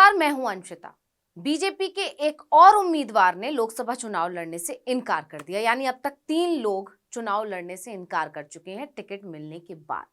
नमस्कार, मैं हूं अंशिता। बीजेपी के एक और उम्मीदवार ने लोकसभा चुनाव लड़ने से इनकार कर दिया। यानी अब तक 3 लोग चुनाव लड़ने से इनकार कर चुके हैं टिकट मिलने के बाद।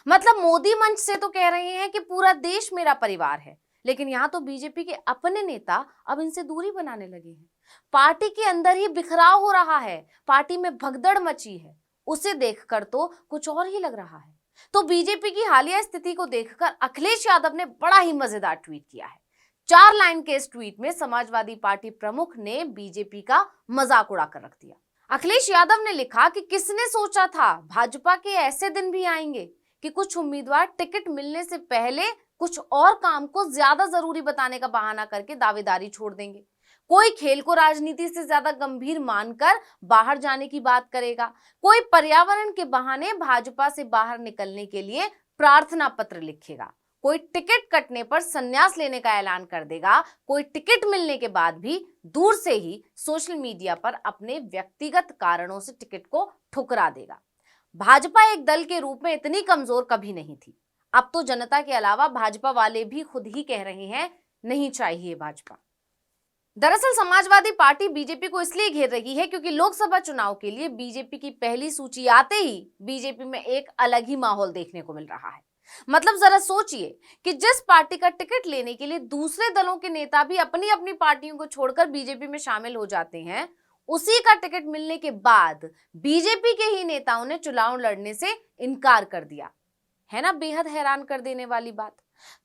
मतलब मोदी मंच से तो कह रहे हैं कि पूरा देश मेरा परिवार है, लेकिन यहां तो बीजेपी के अपने नेता अब इनसे दूरी बनाने लगे हैं। पार्टी के अंदर ही बिखराव हो रहा है, पार्टी में भगदड़ मची है। उसे देखकर तो कुछ और ही लग रहा है। तो बीजेपी की हालिया स्थिति को देखकर अखिलेश यादव ने बड़ा ही मजेदार ट्वीट किया है। 4 लाइन के इस ट्वीट में समाजवादी पार्टी प्रमुख ने बीजेपी का मजाक उड़ाकर रख दिया। अखिलेश यादव ने लिखा कि किसने सोचा था भाजपा के ऐसे दिन भी आएंगे कि कुछ उम्मीदवार टिकट मिलने से पहले कुछ और काम को ज्यादा जरूरी बताने का बहाना करके दावेदारी छोड़ देंगे। कोई खेल को राजनीति से ज्यादा गंभीर मानकर बाहर जाने की बात करेगा, कोई पर्यावरण के बहाने भाजपा से बाहर निकलने के लिए प्रार्थना पत्र लिखेगा, कोई टिकट कटने पर संन्यास लेने का ऐलान कर देगा, कोई टिकट मिलने के बाद भी दूर से ही सोशल मीडिया पर अपने व्यक्तिगत कारणों से टिकट को ठुकरा देगा। भाजपा एक दल के रूप में इतनी कमजोर कभी नहीं थी। अब तो जनता के अलावा भाजपा वाले भी खुद ही कह रहे हैं नहीं चाहिए भाजपा। दरअसल समाजवादी पार्टी बीजेपी को इसलिए घेर रही है क्योंकि लोकसभा चुनाव के लिए बीजेपी की पहली सूची आते ही बीजेपी में एक अलग ही माहौल देखने को मिल रहा है। मतलब जरा सोचिए कि जिस पार्टी का टिकट लेने के लिए दूसरे दलों के नेता भी अपनी अपनी पार्टियों को छोड़कर बीजेपी में शामिल हो जाते हैं, उसी का टिकट मिलने के बाद बीजेपी के ही नेताओं ने चुनाव लड़ने से इनकार कर दिया। है ना बेहद हैरान कर देने वाली बात।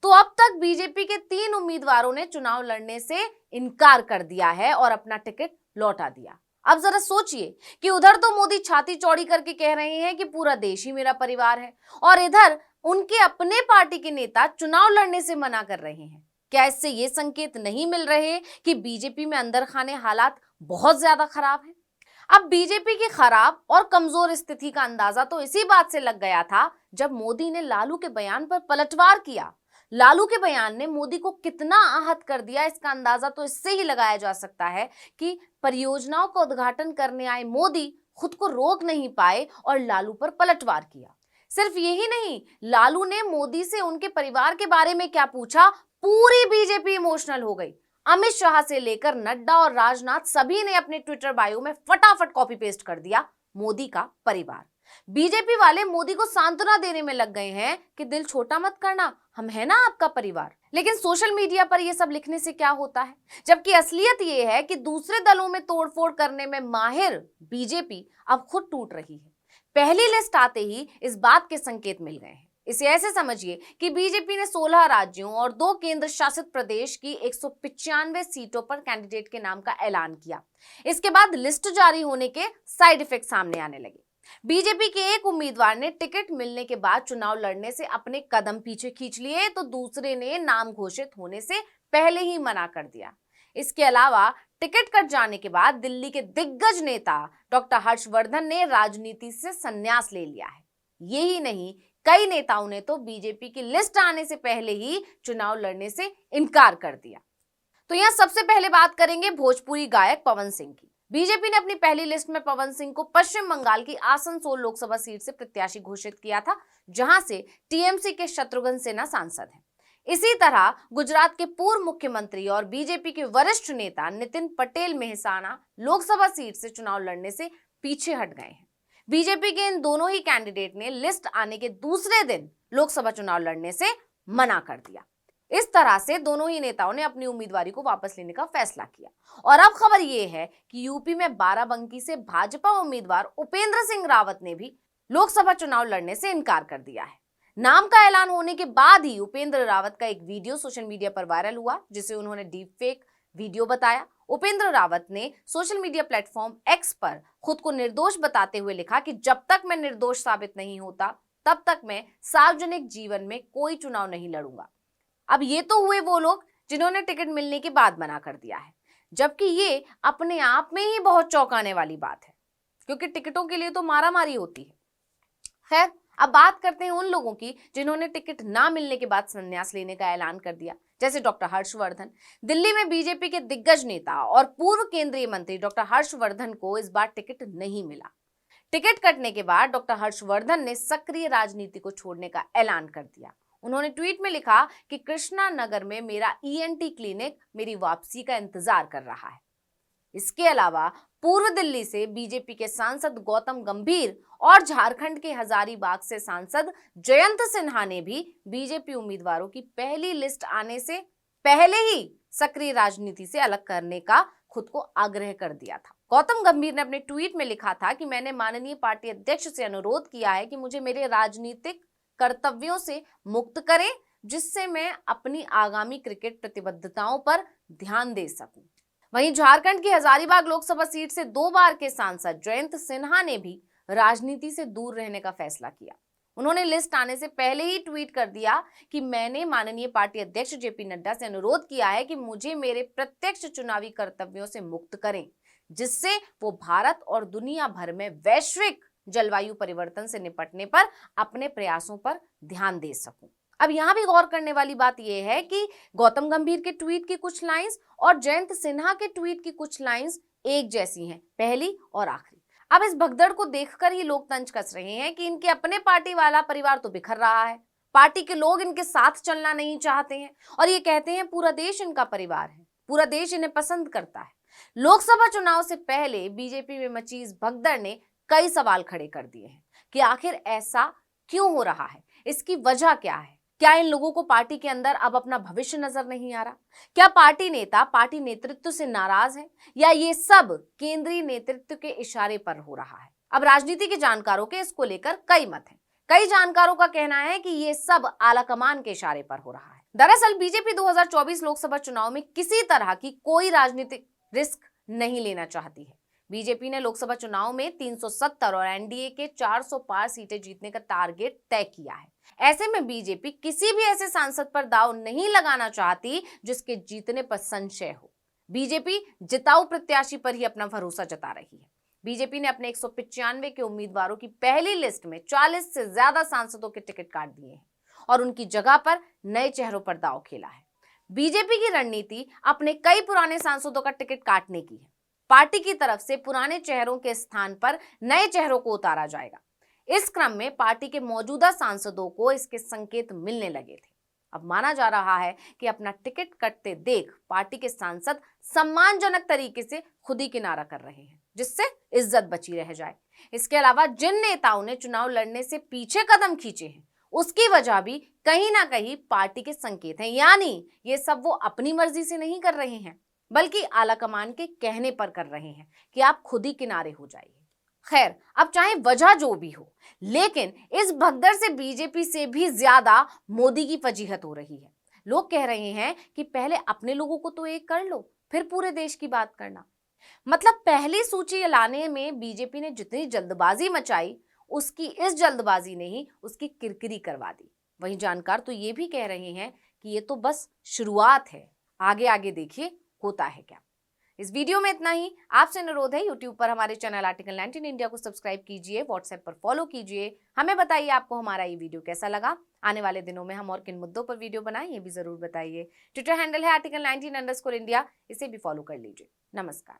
तो अब तक बीजेपी के 3 उम्मीदवारों ने चुनाव लड़ने से इनकार कर दिया है और अपना टिकट लौटा दिया। अब जरा सोचिए कि उधर तो मोदी छाती चौड़ी करके कह रहे हैं कि पूरा देश ही मेरा परिवार है, और इधर उनके अपने पार्टी के नेता चुनाव लड़ने से मना कर रहे हैं। क्या इससे ये संकेत नहीं मिल रहे कि बीजेपी में अंदर खाने हालात बहुत ज्यादा खराब हैं? अब बीजेपी की खराब और कमजोर स्थिति का अंदाजा तो इसी बात से लग गया था जब मोदी ने लालू के बयान पर पलटवार किया। लालू के बयान ने मोदी को कितना आहत कर दिया, इसका अंदाजा तो इससे ही लगाया जा सकता है कि परियोजनाओं का उद्घाटन करने आए मोदी खुद को रोक नहीं पाए और लालू पर पलटवार किया। सिर्फ यही नहीं, लालू ने मोदी से उनके परिवार के बारे में क्या पूछा, पूरी बीजेपी इमोशनल हो गई। अमित शाह से लेकर नड्डा और राजनाथ सभी ने अपने ट्विटर बायो में फटाफट कॉपी पेस्ट कर दिया मोदी का परिवार। बीजेपी वाले मोदी को सांत्वना देने में लग गए हैं कि दिल छोटा मत करना, हम है ना आपका परिवार। लेकिन सोशल मीडिया पर यह सब लिखने से क्या होता है, जबकि असलियत यह है कि दूसरे दलों में तोड़फोड़ करने में माहिर बीजेपी अब खुद टूट रही है। पहली लिस्ट आते ही इस बात के संकेत मिल गए हैं। इसे ऐसे समझिए कि बीजेपी ने 16 राज्यों और 2 केंद्र शासित प्रदेश की 195 सीटों पर कैंडिडेट के नाम का ऐलान किया। इसके बाद लिस्ट जारी होने के साइड इफेक्ट सामने आने लगे। बीजेपी के एक उम्मीदवार ने टिकट मिलने के बाद चुनाव लड़ने से अपने कदम पीछे खींच लिए, तो दूसरे ने नाम घोषित होने से पहले ही मना कर दिया। इसके अलावा टिकट कट जाने के बाद दिल्ली के दिग्गज नेता डॉक्टर हर्षवर्धन ने राजनीति से संन्यास ले लिया है। यही नहीं, कई नेताओं ने तो बीजेपी की लिस्ट आने से पहले ही चुनाव लड़ने से इनकार कर दिया। तो यहां सबसे पहले बात करेंगे भोजपुरी गायक पवन सिंह की। बीजेपी ने अपनी पहली लिस्ट में पवन सिंह को पश्चिम बंगाल की आसनसोल लोकसभा सीट से प्रत्याशी घोषित किया था, जहां से टीएमसी के शत्रुघ्न सिन्हा सांसद हैं। इसी तरह गुजरात के पूर्व मुख्यमंत्री और बीजेपी के वरिष्ठ नेता नितिन पटेल मेहसाणा लोकसभा सीट से चुनाव लड़ने से पीछे हट गए हैं। बीजेपी के इन दोनों ही कैंडिडेट ने लिस्ट आने के दूसरे दिन लोकसभा चुनाव लड़ने से मना कर दिया। इस तरह से दोनों ही नेताओं ने अपनी उम्मीदवारी को वापस लेने का फैसला किया। और अब खबर यह है कि यूपी में बाराबंकी से भाजपा उम्मीदवार उपेंद्र सिंह रावत ने भी लोकसभा चुनाव लड़ने से इनकार कर दिया है। नाम का ऐलान होने के बाद ही उपेंद्र रावत का एक वीडियो सोशल मीडिया पर वायरल हुआ, जिसे उन्होंने डीप फेक वीडियो बताया। उपेंद्र रावत ने सोशल मीडिया प्लेटफॉर्म एक्स पर खुद को निर्दोष बताते हुए लिखा कि जब तक मैं निर्दोष साबित नहीं होता तब तक मैं सार्वजनिक जीवन में कोई चुनाव नहीं लड़ूंगा। अब ये तो हुए वो लोग जिन्होंने टिकट मिलने के बाद मना कर दिया है, जबकि ये अपने आप में ही बहुत चौंकाने वाली बात है, क्योंकि टिकटों के लिए तो मारामारी होती है। खैर, अब बात करते हैं उन लोगों की जिन्होंने टिकट ना मिलने के बाद संन्यास लेने का ऐलान कर दिया, जैसे डॉक्टर हर्षवर्धन। दिल्ली में बीजेपी के दिग्गज नेता और पूर्व केंद्रीय मंत्री डॉक्टर हर्षवर्धन को इस बार टिकट नहीं मिला। टिकट कटने के बाद डॉक्टर हर्षवर्धन ने सक्रिय राजनीति को छोड़ने का ऐलान कर दिया। उन्होंने ट्वीट में लिखा कि कृष्णा नगर में मेरा ईएनटी क्लिनिक मेरी वापसी का इंतजार कर रहा है। इसके अलावा पूर्व दिल्ली से बीजेपी के सांसद गौतम गंभीर और झारखंड के हजारीबाग से सांसद जयंत सिन्हा ने भी बीजेपी उम्मीदवारों की पहली लिस्ट आने से पहले ही सक्रिय राजनीति से अलग करने का खुद को आग्रह कर दिया था। गौतम गंभीर ने अपने ट्वीट में लिखा था कि मैंने माननीय पार्टी अध्यक्ष से अनुरोध किया है कि मुझे मेरे राजनीतिक कर्तव्यों से मुक्त करें, जिससे मैं अपनी आगामी क्रिकेट प्रतिबद्धताओं पर ध्यान दे सकूं। वहीं झारखंड की हजारीबाग लोकसभा सीट से 2 बार के सांसद जयंत सिन्हा ने भी राजनीति से दूर रहने का फैसला किया। उन्होंने लिस्ट आने से पहले ही ट्वीट कर दिया कि मैंने माननीय पार्टी अध्यक्ष जेपी नड्डा से अनुरोध किया है कि मुझे मेरे प्रत्यक्ष चुनावी कर्तव्यों से मुक्त करें, जिससे वो भारत और दुनिया भर में वैश्विक जलवायु परिवर्तन से निपटने पर अपने प्रयासों पर ध्यान दे सकूं। अब यहां भी गौर करने वाली बात यह है कि गौतम गंभीर के ट्वीट की कुछ लाइंस और जयंत सिन्हा के ट्वीट की कुछ लाइंस एक जैसी हैं, पहली और आखिरी। अब इस भगदड़ को देखकर ही लोग तंज कस रहे हैं कि इनके अपने पार्टी वाला परिवार तो बिखर रहा है, पार्टी के लोग इनके साथ चलना नहीं चाहते हैं और ये कहते हैं पूरा देश इनका परिवार है, पूरा देश इन्हें पसंद करता है। लोकसभा चुनाव से पहले बीजेपी में मची इस भगदड़ ने कई सवाल खड़े कर दिए हैं कि आखिर ऐसा क्यों हो रहा है, इसकी वजह क्या है। क्या इन लोगों को पार्टी के अंदर अब अपना भविष्य नजर नहीं आ रहा? क्या पार्टी नेता पार्टी नेतृत्व से नाराज हैं, या ये सब केंद्रीय नेतृत्व के इशारे पर हो रहा है? अब राजनीति के जानकारों के इसको लेकर कई मत हैं। कई जानकारों का कहना है कि ये सब आलाकमान के इशारे पर हो रहा है। दरअसल बीजेपी 2024 लोकसभा चुनाव में किसी तरह की कोई राजनीतिक रिस्क नहीं लेना चाहती है। बीजेपी ने लोकसभा चुनाव में 370 और एनडीए के 400 पार सीटें जीतने का टारगेट तय किया है। ऐसे में बीजेपी किसी भी ऐसे सांसद पर दांव नहीं लगाना चाहती जिसके जीतने पर संशय हो। बीजेपी जिताऊ प्रत्याशी पर ही अपना भरोसा जता रही है। बीजेपी ने अपने 195 के उम्मीदवारों की पहली लिस्ट में 40 से ज्यादा सांसदों के टिकट काट दिए हैं और उनकी जगह पर नए चेहरों पर दांव खेला है। बीजेपी की रणनीति अपने कई पुराने सांसदों का टिकट काटने की है। पार्टी की तरफ से पुराने चेहरों के स्थान पर नए चेहरों को उतारा जाएगा। इस क्रम में पार्टी के मौजूदा सांसदों को इसके संकेत मिलने लगे थे। अब माना जा रहा है कि अपना टिकट कटते देख पार्टी के सांसद सम्मानजनक तरीके से खुद ही किनारा कर रहे हैं, जिससे इज्जत बची रह जाए। इसके अलावा जिन नेताओं ने चुनाव लड़ने से पीछे कदम खींचे हैं, उसकी वजह भी कहीं ना कहीं पार्टी के संकेत हैं। यानी ये सब वो अपनी मर्जी से नहीं कर रहे हैं, बल्कि आलाकमान के कहने पर कर रहे हैं कि आप खुद ही किनारे हो जाइए। खैर, अब चाहे वजह जो भी हो, लेकिन इस भगदड़ से बीजेपी से भी ज्यादा मोदी की फजीहत हो रही है। लोग कह रहे हैं कि पहले अपने लोगों को तो एक कर लो, फिर पूरे देश की बात करना। मतलब पहली सूची लाने में बीजेपी ने जितनी जल्दबाजी मचाई, उसकी इस जल्दबाजी ने ही उसकी किरकिरी करवा दी। वहीं जानकार तो ये भी कह रहे हैं कि ये तो बस शुरुआत है, आगे आगे देखिए होता है क्या। इस वीडियो में इतना ही। आपसे अनुरोध है, यूट्यूब पर हमारे चैनल आर्टिकल 19 इंडिया को सब्सक्राइब कीजिए, व्हाट्सएप पर फॉलो कीजिए। हमें बताइए आपको हमारा ये वीडियो कैसा लगा। आने वाले दिनों में हम और किन मुद्दों पर वीडियो बनाएं, ये भी जरूर बताइए। ट्विटर हैंडल है article19_India, इसे भी फॉलो कर लीजिए। नमस्कार।